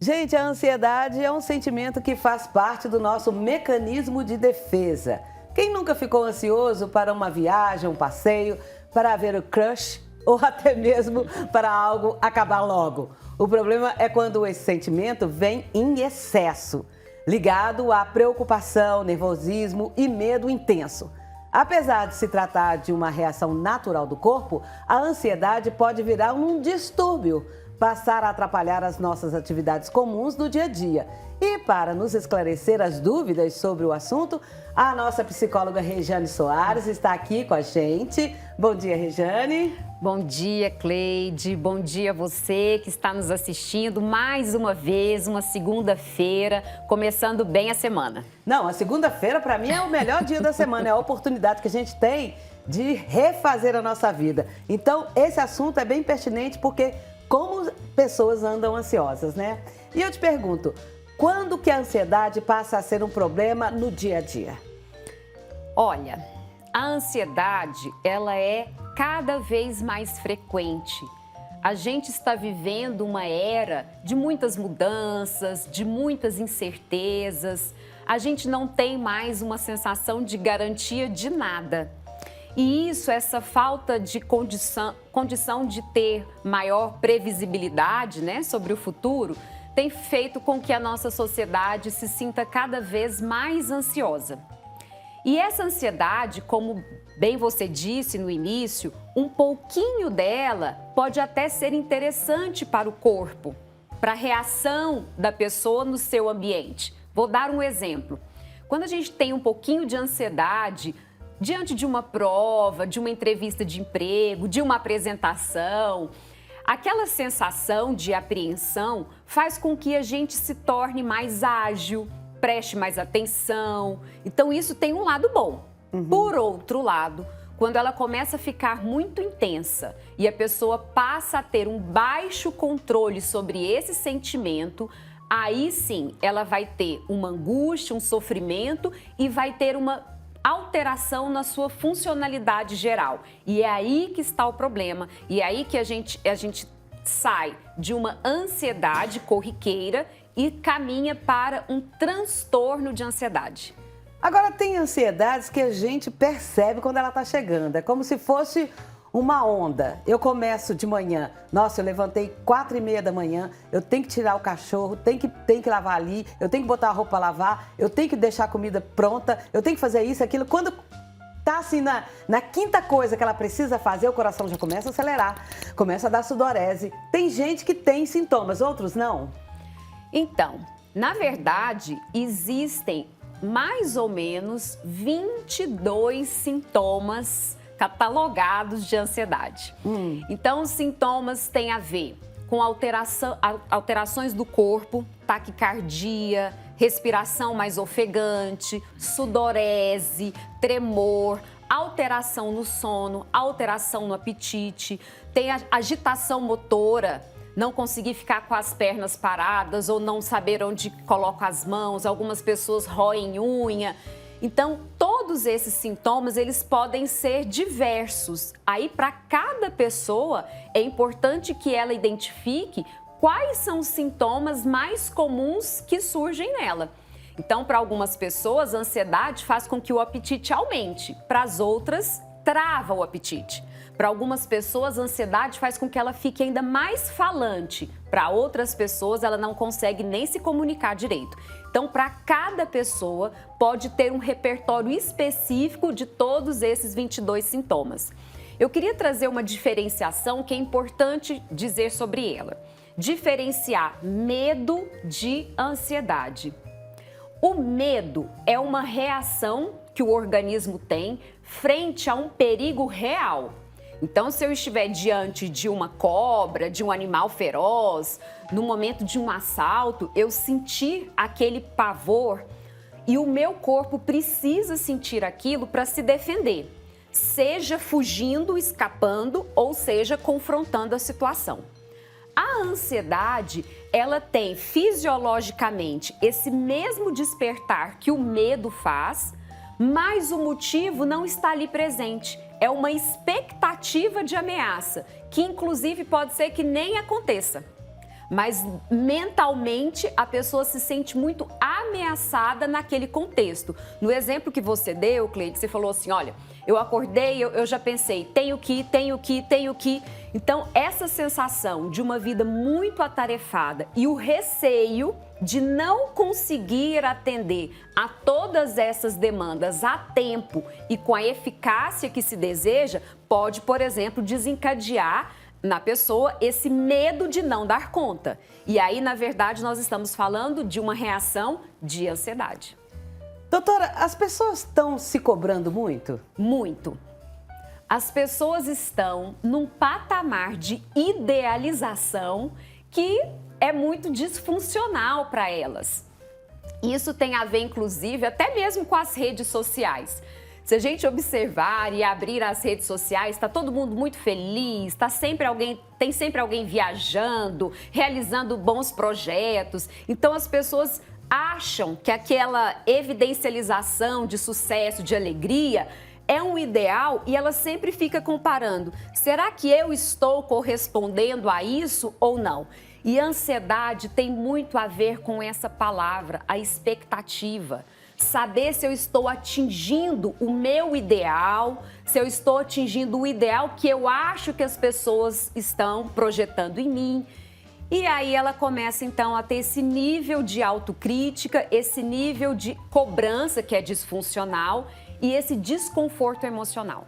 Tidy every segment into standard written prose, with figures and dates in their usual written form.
Gente, a ansiedade é um sentimento que faz parte do nosso mecanismo de defesa. Quem nunca ficou ansioso para uma viagem, um passeio, para ver o crush ou até mesmo para algo acabar logo? O problema é quando esse sentimento vem em excesso, ligado à preocupação, nervosismo e medo intenso. Apesar de se tratar de uma reação natural do corpo, a ansiedade pode virar um distúrbio, passar a atrapalhar as nossas atividades comuns do dia a dia. E para nos esclarecer as dúvidas sobre o assunto, a nossa psicóloga Rejane Soares está aqui com a gente. Bom dia, Rejane. Bom dia, Cleide. Bom dia a você que está nos assistindo mais uma vez, uma segunda-feira, começando bem a semana. Não, a segunda-feira para mim é o melhor dia da semana, é a oportunidade que a gente tem de refazer a nossa vida. Então, esse assunto é bem pertinente porque como pessoas andam ansiosas, né? E eu te pergunto, quando que a ansiedade passa a ser um problema no dia a dia? Olha, a ansiedade, ela é cada vez mais frequente. A gente está vivendo uma era de muitas mudanças, de muitas incertezas. A gente não tem mais uma sensação de garantia de nada. E isso, essa falta de condição de ter maior previsibilidade, né, sobre o futuro, tem feito com que a nossa sociedade se sinta cada vez mais ansiosa. E essa ansiedade, como bem você disse no início, um pouquinho dela pode até ser interessante para o corpo, para a reação da pessoa no seu ambiente. Vou dar um exemplo. Quando a gente tem um pouquinho de ansiedade diante de uma prova, de uma entrevista de emprego, de uma apresentação, aquela sensação de apreensão faz com que a gente se torne mais ágil, preste mais atenção. Então, isso tem um lado bom. Por outro lado, quando ela começa a ficar muito intensa e a pessoa passa a ter um baixo controle sobre esse sentimento, aí sim ela vai ter uma angústia, um sofrimento e vai ter uma alteração na sua funcionalidade geral. E é aí que está o problema. E é aí que a gente sai de uma ansiedade corriqueira e caminha para um transtorno de ansiedade. Agora, tem ansiedades que a gente percebe quando ela está chegando. É como se fosse uma onda. Eu começo de manhã. Nossa, eu levantei 4h30 da manhã. Eu tenho que tirar o cachorro, tenho que lavar ali. Eu tenho que botar a roupa para lavar. Eu tenho que deixar a comida pronta. Eu tenho que fazer isso, aquilo. Quando tá assim na quinta coisa que ela precisa fazer, o coração já começa a acelerar. Começa a dar sudorese. Tem gente que tem sintomas, outros não. Então, na verdade, existem mais ou menos 22 sintomas catalogados de ansiedade. Então, os sintomas têm a ver com alterações do corpo, taquicardia, respiração mais ofegante, sudorese, tremor, alteração no sono, alteração no apetite, tem a agitação motora, não conseguir ficar com as pernas paradas ou não saber onde coloca as mãos, algumas pessoas roem unha. Então, todos esses sintomas, eles podem ser diversos. Aí, para cada pessoa, é importante que ela identifique quais são os sintomas mais comuns que surgem nela. Então, para algumas pessoas, a ansiedade faz com que o apetite aumente. Para as outras, trava o apetite. Para algumas pessoas, a ansiedade faz com que ela fique ainda mais falante. Para outras pessoas, ela não consegue nem se comunicar direito. Então, para cada pessoa, pode ter um repertório específico de todos esses 22 sintomas. Eu queria trazer uma diferenciação que é importante dizer sobre ela. Diferenciar medo de ansiedade. O medo é uma reação que o organismo tem frente a um perigo real. Então, se eu estiver diante de uma cobra, de um animal feroz, no momento de um assalto, eu sentir aquele pavor e o meu corpo precisa sentir aquilo para se defender, seja fugindo, escapando ou seja confrontando a situação. A ansiedade, ela tem fisiologicamente esse mesmo despertar que o medo faz, mas o motivo não está ali presente. É uma expectativa de ameaça, que inclusive pode ser que nem aconteça. mas mentalmente a pessoa se sente muito ameaçada naquele contexto. No exemplo que você deu, Cleide, você falou assim, olha, eu acordei, eu já pensei, tenho que ir. Então, essa sensação de uma vida muito atarefada e o receio de não conseguir atender a todas essas demandas a tempo e com a eficácia que se deseja, pode, por exemplo, desencadear na pessoa esse medo de não dar conta. E aí, na verdade, nós estamos falando de uma reação de ansiedade. Doutora, as pessoas estão se cobrando muito? Muito. As pessoas estão num patamar de idealização que é muito disfuncional para elas. Isso tem a ver, inclusive, até mesmo com as redes sociais. Se a gente observar e abrir as redes sociais, está todo mundo muito feliz, tem sempre alguém viajando, realizando bons projetos. Então, as pessoas acham que aquela evidencialização de sucesso, de alegria, é um ideal e ela sempre fica comparando. Será que eu estou correspondendo a isso ou não? E a ansiedade tem muito a ver com essa palavra, a expectativa. Saber se eu estou atingindo o meu ideal, se eu estou atingindo o ideal que eu acho que as pessoas estão projetando em mim. E aí ela começa então a ter esse nível de autocrítica, esse nível de cobrança que é disfuncional e esse desconforto emocional.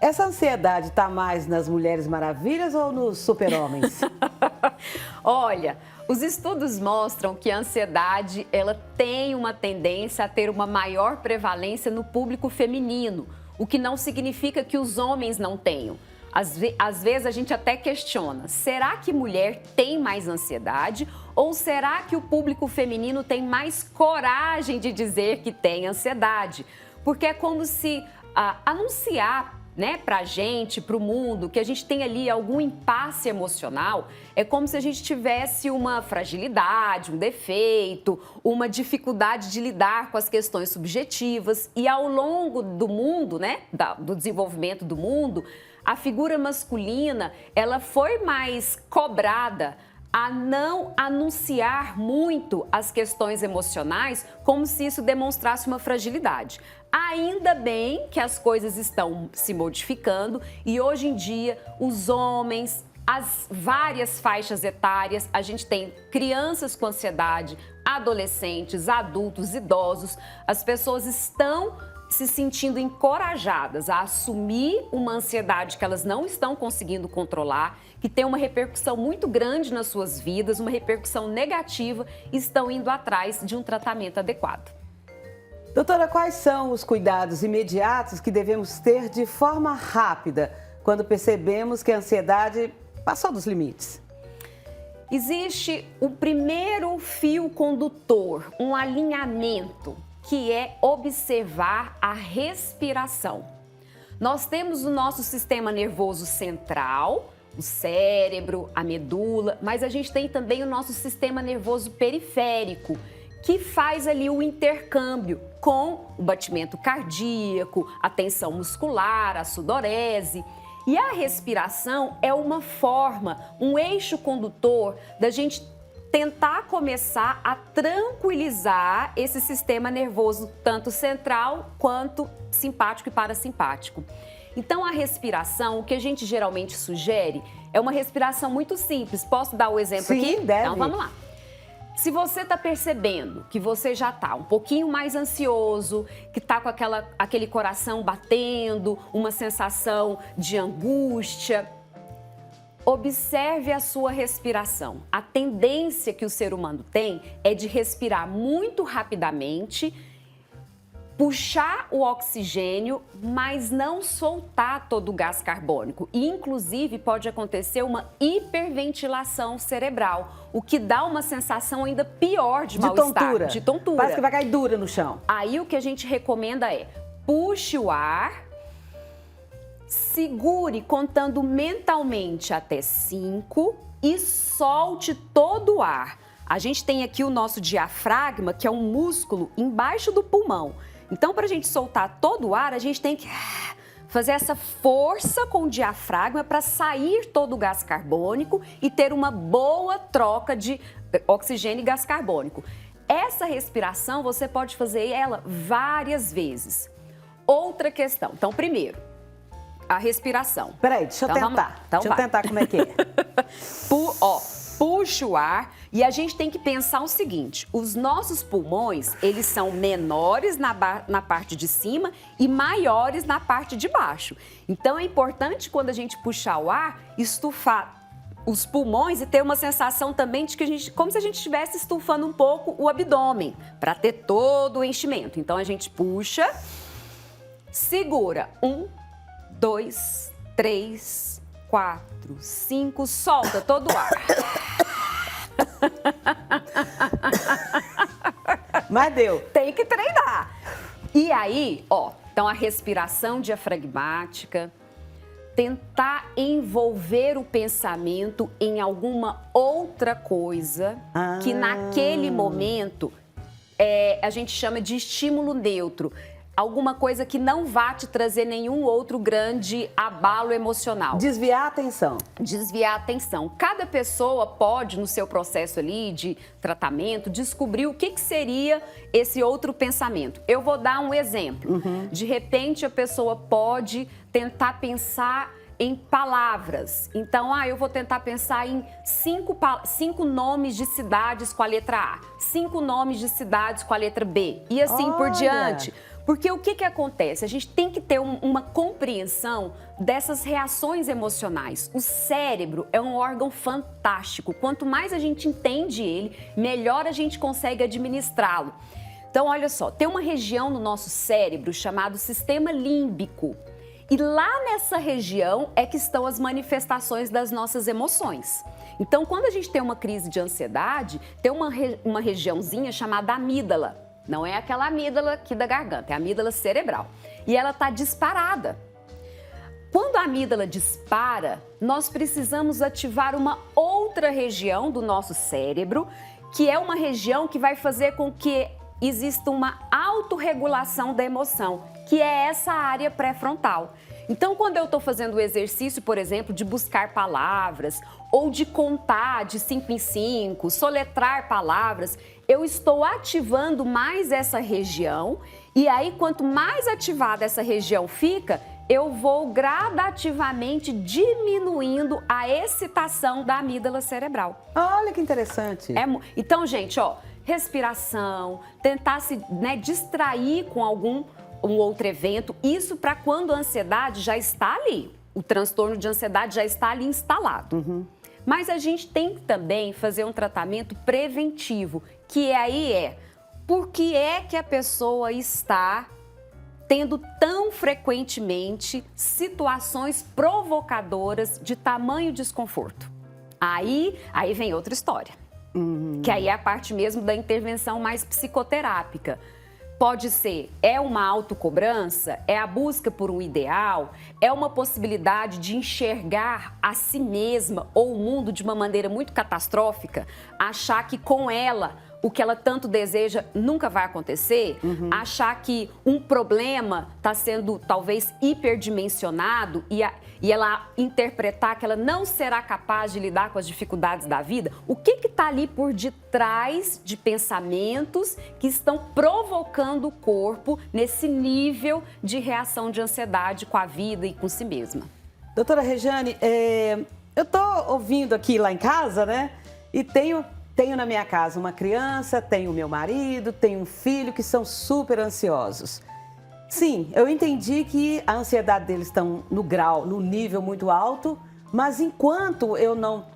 Essa ansiedade está mais nas Mulheres Maravilhas ou nos super-homens? Olha, os estudos mostram que a ansiedade ela tem uma tendência a ter uma maior prevalência no público feminino, o que não significa que os homens não tenham. Às vezes a gente até questiona, será que mulher tem mais ansiedade ou será que o público feminino tem mais coragem de dizer que tem ansiedade? Porque é como se anunciar, né, pra gente, pro mundo, que a gente tem ali algum impasse emocional, é como se a gente tivesse uma fragilidade, um defeito, uma dificuldade de lidar com as questões subjetivas. E ao longo do mundo, né, do desenvolvimento do mundo, a figura masculina, ela foi mais cobrada a não anunciar muito as questões emocionais, como se isso demonstrasse uma fragilidade. Ainda bem que as coisas estão se modificando e hoje em dia os homens, as várias faixas etárias, a gente tem crianças com ansiedade, adolescentes, adultos, idosos, as pessoas estão se sentindo encorajadas a assumir uma ansiedade que elas não estão conseguindo controlar, que tem uma repercussão muito grande nas suas vidas, uma repercussão negativa, e estão indo atrás de um tratamento adequado. Doutora, quais são os cuidados imediatos que devemos ter de forma rápida quando percebemos que a ansiedade passou dos limites? Existe o primeiro fio condutor, um alinhamento, que é observar a respiração. Nós temos o nosso sistema nervoso central, o cérebro, a medula, mas a gente tem também o nosso sistema nervoso periférico, que faz ali o intercâmbio com o batimento cardíaco, a tensão muscular, a sudorese. E a respiração é uma forma, um eixo condutor da gente tentar começar a tranquilizar esse sistema nervoso, tanto central quanto simpático e parasimpático. Então, a respiração, o que a gente geralmente sugere, é uma respiração muito simples. Posso dar o exemplo aqui? Sim, deve. Então, vamos lá. Se você está percebendo que você já está um pouquinho mais ansioso, que está com aquele coração batendo, uma sensação de angústia, observe a sua respiração. A tendência que o ser humano tem é de respirar muito rapidamente, puxar o oxigênio, mas não soltar todo o gás carbônico. E, inclusive, pode acontecer uma hiperventilação cerebral, o que dá uma sensação ainda pior de mal-estar. De tontura. Parece que vai cair dura no chão. Aí o que a gente recomenda é puxe o ar, segure contando mentalmente até 5 e solte todo o ar. A gente tem aqui o nosso diafragma, que é um músculo embaixo do pulmão. Então, para a gente soltar todo o ar, a gente tem que fazer essa força com o diafragma para sair todo o gás carbônico e ter uma boa troca de oxigênio e gás carbônico. Essa respiração você pode fazer ela várias vezes. Outra questão. Então, primeiro, a respiração. Peraí, deixa eu tentar. Deixa eu tentar como é que é. Puxa o ar e a gente tem que pensar o seguinte, os nossos pulmões, eles são menores na parte de cima e maiores na parte de baixo. Então, é importante quando a gente puxar o ar, estufar os pulmões e ter uma sensação também de que como se a gente estivesse estufando um pouco o abdômen, para ter todo o enchimento. Então, a gente puxa, segura, 1, 2, 3, 4, 5, solta todo o ar. Mas deu. Tem que treinar. E aí, então a respiração diafragmática, tentar envolver o pensamento em alguma outra coisa que naquele momento a gente chama de estímulo neutro. Alguma coisa que não vá te trazer nenhum outro grande abalo emocional. Desviar a atenção. Desviar a atenção. Cada pessoa pode, no seu processo ali de tratamento, descobrir o que seria esse outro pensamento. Eu vou dar um exemplo. De repente, a pessoa pode tentar pensar em palavras. Então, eu vou tentar pensar em 5 nomes de cidades com a letra A, 5 nomes de cidades com a letra B e assim por diante. Porque o que acontece? A gente tem que ter uma compreensão dessas reações emocionais. O cérebro é um órgão fantástico. Quanto mais a gente entende ele, melhor a gente consegue administrá-lo. Então, olha só, tem uma região no nosso cérebro chamado sistema límbico. E lá nessa região é que estão as manifestações das nossas emoções. Então, quando a gente tem uma crise de ansiedade, tem uma regiãozinha chamada amígdala. Não é aquela amígdala aqui da garganta, é a amígdala cerebral. E ela está disparada. Quando a amígdala dispara, nós precisamos ativar uma outra região do nosso cérebro, que é uma região que vai fazer com que exista uma autorregulação da emoção, que é essa área pré-frontal. Então, quando eu estou fazendo o exercício, por exemplo, de buscar palavras ou de contar de 5 em 5, soletrar palavras, eu estou ativando mais essa região e aí, quanto mais ativada essa região fica, eu vou gradativamente diminuindo a excitação da amígdala cerebral. Olha que interessante. Então, gente, respiração, tentar se distrair com um outro evento, isso para quando a ansiedade já está ali, o transtorno de ansiedade já está ali instalado. Mas a gente tem que também fazer um tratamento preventivo, que por que é que a pessoa está tendo tão frequentemente situações provocadoras de tamanho desconforto. Aí vem outra história, que aí é a parte mesmo da intervenção mais psicoterápica. Pode ser, uma autocobrança, é a busca por um ideal, é uma possibilidade de enxergar a si mesma ou o mundo de uma maneira muito catastrófica, achar que com ela o que ela tanto deseja nunca vai acontecer, achar que um problema está sendo talvez hiperdimensionado e ela interpretar que ela não será capaz de lidar com as dificuldades da vida. O que está ali por detrás de pensamentos que estão provocando o corpo nesse nível de reação de ansiedade com a vida e com si mesma? Doutora Rejane, eu estou ouvindo aqui lá em casa, né? E tenho na minha casa uma criança, tenho meu marido, tenho um filho que são super ansiosos. Sim, eu entendi que a ansiedade deles estão no nível muito alto, mas enquanto eu não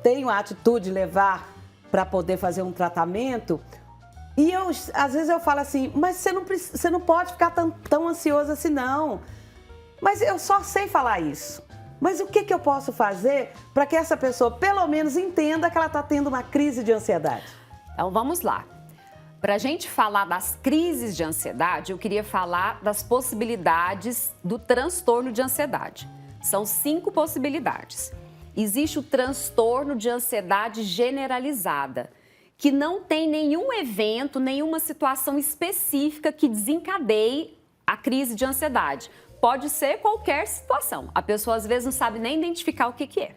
tenho a atitude de levar para poder fazer um tratamento, e às vezes eu falo assim, mas você não pode ficar tão ansioso assim não. Mas eu só sei falar isso. Mas o que eu posso fazer para que essa pessoa, pelo menos, entenda que ela está tendo uma crise de ansiedade? Então, vamos lá. Para a gente falar das crises de ansiedade, eu queria falar das possibilidades do transtorno de ansiedade. São 5 possibilidades. Existe o transtorno de ansiedade generalizada, que não tem nenhum evento, nenhuma situação específica que desencadeie a crise de ansiedade. Pode ser qualquer situação. A pessoa às vezes não sabe nem identificar o que é.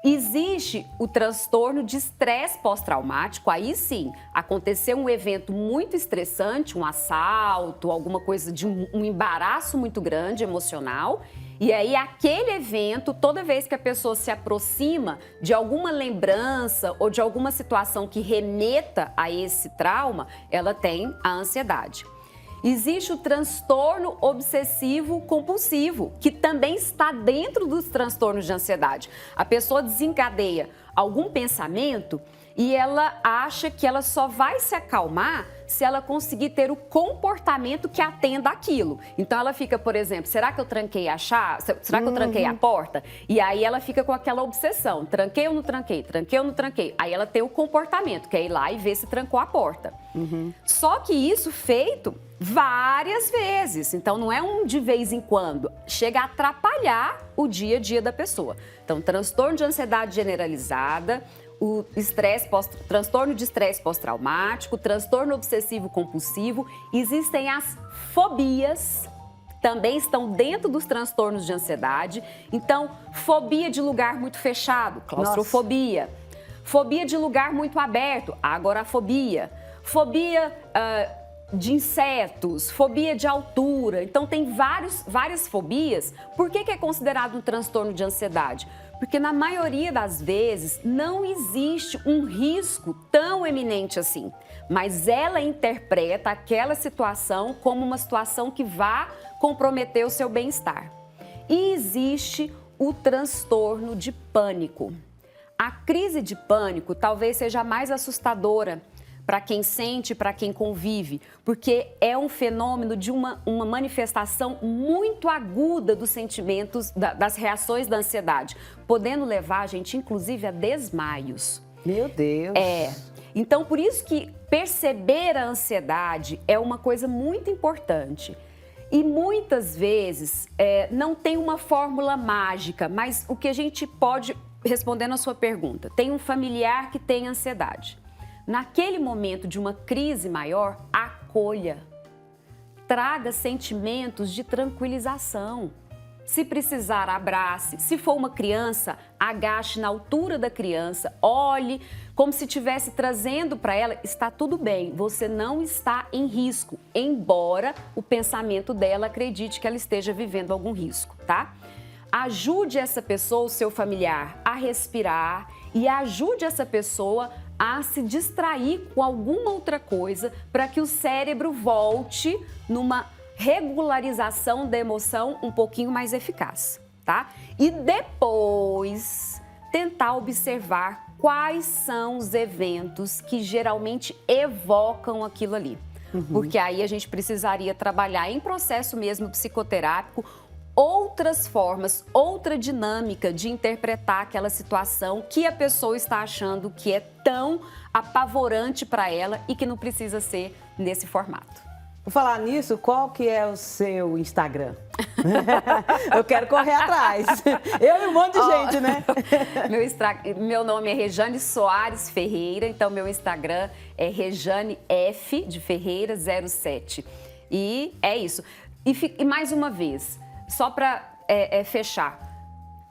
Existe o transtorno de estresse pós-traumático. Aí sim, aconteceu um evento muito estressante, um assalto, alguma coisa de um embaraço muito grande emocional. E aí, aquele evento, toda vez que a pessoa se aproxima de alguma lembrança ou de alguma situação que remeta a esse trauma, ela tem a ansiedade. Existe o transtorno obsessivo compulsivo, que também está dentro dos transtornos de ansiedade. A pessoa desencadeia algum pensamento e ela acha que ela só vai se acalmar se ela conseguir ter o comportamento que atenda àquilo. Então ela fica, por exemplo, será que eu tranquei a chave? Será que eu tranquei a porta? E aí ela fica com aquela obsessão, tranquei ou não tranquei? Tranquei ou não tranquei? Aí ela tem o comportamento, que é ir lá e ver se trancou a porta. Só que isso feito várias vezes, então não é um de vez em quando, chega a atrapalhar o dia a dia da pessoa. Então, transtorno de ansiedade generalizada, o transtorno de estresse pós-traumático, transtorno obsessivo compulsivo, existem as fobias, também estão dentro dos transtornos de ansiedade. Então, fobia de lugar muito fechado, claustrofobia. Fobia de lugar muito aberto, agorafobia. Fobia de insetos, fobia de altura. Então, tem várias fobias. Por que é considerado um transtorno de ansiedade? Porque na maioria das vezes não existe um risco tão eminente assim, mas ela interpreta aquela situação como uma situação que vá comprometer o seu bem-estar. E existe o transtorno de pânico. A crise de pânico talvez seja a mais assustadora para quem sente, para quem convive, porque é um fenômeno de uma manifestação muito aguda dos sentimentos, das reações da ansiedade, podendo levar a gente, inclusive, a desmaios. Meu Deus! Então, por isso que perceber a ansiedade é uma coisa muito importante. E muitas vezes não tem uma fórmula mágica, mas o que a gente pode, respondendo a sua pergunta, tem um familiar que tem ansiedade. Naquele momento de uma crise maior, acolha, traga sentimentos de tranquilização. Se precisar, abrace. Se for uma criança, agache na altura da criança, olhe como se estivesse trazendo para ela, está tudo bem, você não está em risco, embora o pensamento dela acredite que ela esteja vivendo algum risco, tá? Ajude essa pessoa, o seu familiar, a respirar e ajude essa pessoa a se distrair com alguma outra coisa para que o cérebro volte numa regularização da emoção um pouquinho mais eficaz, tá? E depois tentar observar quais são os eventos que geralmente evocam aquilo ali. Porque aí a gente precisaria trabalhar em processo mesmo psicoterápico outras formas, outra dinâmica de interpretar aquela situação que a pessoa está achando que é tão apavorante para ela e que não precisa ser nesse formato. Por falar nisso, qual que é o seu Instagram? Eu quero correr atrás. Eu e um monte de gente, né? Meu nome é Rejane Soares Ferreira, então meu Instagram é Rejane F de Ferreira 07. E é isso. E mais uma vez, só para fechar,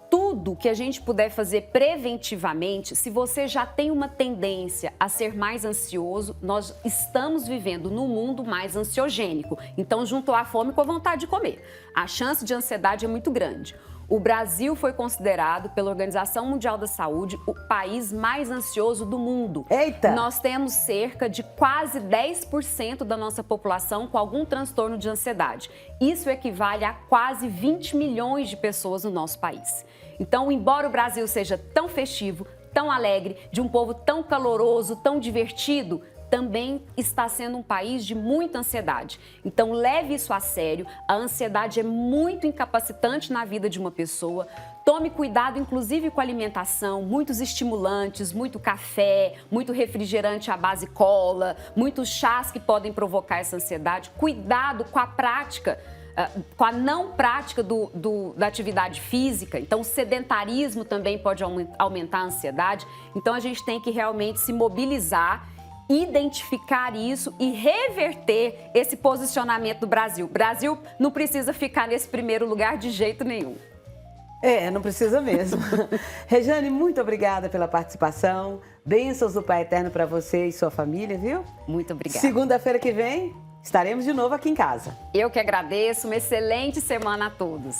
tudo que a gente puder fazer preventivamente, se você já tem uma tendência a ser mais ansioso, nós estamos vivendo num mundo mais ansiogênico. Então, juntou a fome com a vontade de comer. A chance de ansiedade é muito grande. O Brasil foi considerado pela Organização Mundial da Saúde o país mais ansioso do mundo. Eita! Nós temos cerca de quase 10% da nossa população com algum transtorno de ansiedade. Isso equivale a quase 20 milhões de pessoas no nosso país. Então, embora o Brasil seja tão festivo, tão alegre, de um povo tão caloroso, tão divertido, também está sendo um país de muita ansiedade. Então, leve isso a sério. A ansiedade é muito incapacitante na vida de uma pessoa. Tome cuidado, inclusive, com a alimentação, muitos estimulantes, muito café, muito refrigerante à base cola, muitos chás que podem provocar essa ansiedade. Cuidado com a prática, com a não prática da atividade física. Então, o sedentarismo também pode aumentar a ansiedade. Então, a gente tem que realmente se mobilizar identificar isso e reverter esse posicionamento do Brasil. O Brasil não precisa ficar nesse primeiro lugar de jeito nenhum. Não precisa mesmo. Rejane, muito obrigada pela participação. Bênçãos do Pai Eterno para você e sua família, viu? Muito obrigada. Segunda-feira que vem, estaremos de novo aqui em casa. Eu que agradeço. Uma excelente semana a todos.